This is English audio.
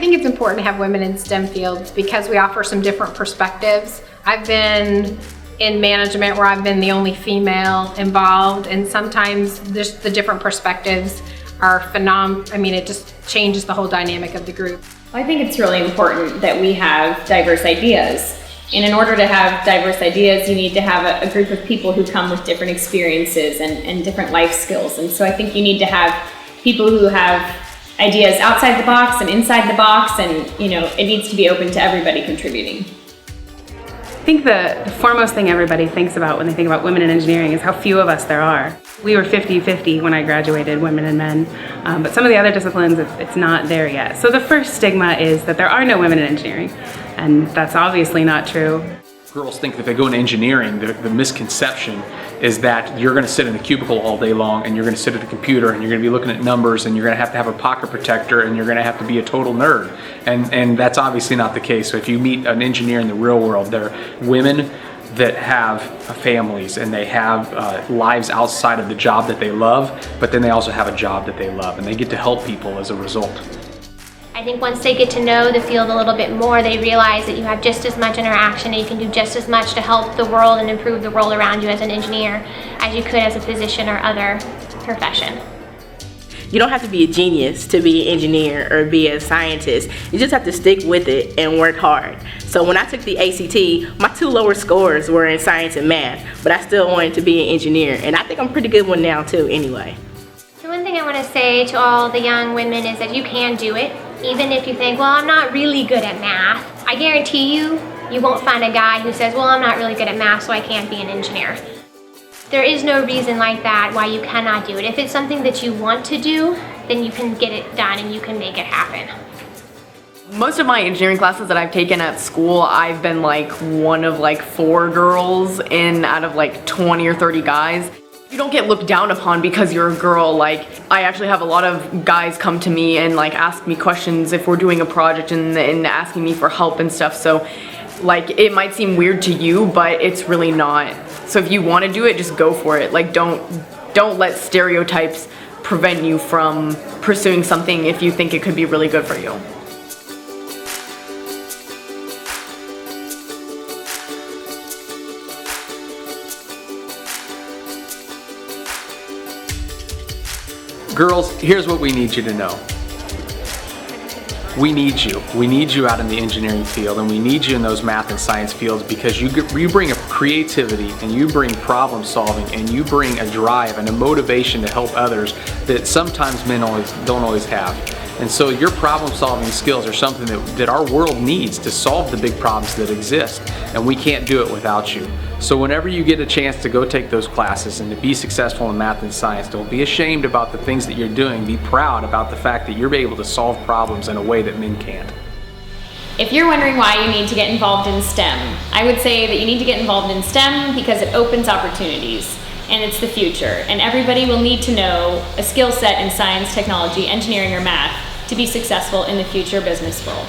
think it's important to have women in STEM fields because we offer some different perspectives. I've been in management where I've been the only female involved, and sometimes just the different perspectives are phenomenal. I mean, it just changes the whole dynamic of the group. I think it's really important that we have diverse ideas. And in order to have diverse ideas, you need to have a group of people who come with different experiences and different life skills. And so I think you need to have people who have ideas outside the box and inside the box, and it needs to be open to everybody contributing. I think the foremost thing everybody thinks about when they think about women in engineering is how few of us there are. We were 50-50 when I graduated, women and men, but some of the other disciplines, it's not there yet. So the first stigma is that there are no women in engineering, and that's obviously not true. Girls think that if they go into engineering, the misconception is that you're going to sit in a cubicle all day long and you're going to sit at a computer and you're going to be looking at numbers and you're going to have a pocket protector and you're going to have to be a total nerd. And that's obviously not the case. So if you meet an engineer in the real world, they're women that have families and they have lives outside of the job that they love, but then they also have a job that they love and they get to help people as a result. I think once they get to know the field a little bit more, they realize that you have just as much interaction and you can do just as much to help the world and improve the world around you as an engineer as you could as a physician or other profession. You don't have to be a genius to be an engineer or be a scientist. You just have to stick with it and work hard. So when I took the ACT, my 2 lower scores were in science and math, but I still wanted to be an engineer, and I think I'm a pretty good one now too anyway. So one thing I want to say to all the young women is that you can do it. Even if you think, well, I'm not really good at math, I guarantee you won't find a guy who says, well, I'm not really good at math, so I can't be an engineer. There is no reason like that why you cannot do it. If it's something that you want to do, then you can get it done and you can make it happen. Most of my engineering classes that I've taken at school, I've been like one of like 4 girls in out of like 20 or 30 guys. You don't get looked down upon because you're a girl. Like, I actually have a lot of guys come to me and like ask me questions if we're doing a project and asking me for help and stuff. So like, it might seem weird to you, but it's really not. So if you want to do it, just go for it. Like, don't let stereotypes prevent you from pursuing something if you think it could be really good for you. Girls, here's what we need you to know. We need you. We need you out in the engineering field, and we need you in those math and science fields because you bring a creativity and you bring problem solving and you bring a drive and a motivation to help others that sometimes men don't always have. And so your problem solving skills are something that our world needs to solve the big problems that exist, and we can't do it without you. So whenever you get a chance to go take those classes and to be successful in math and science, don't be ashamed about the things that you're doing. Be proud about the fact that you're able to solve problems in a way that men can't. If you're wondering why you need to get involved in STEM, I would say that you need to get involved in STEM because it opens opportunities, and it's the future, and everybody will need to know a skill set in science, technology, engineering, or math to be successful in the future business world.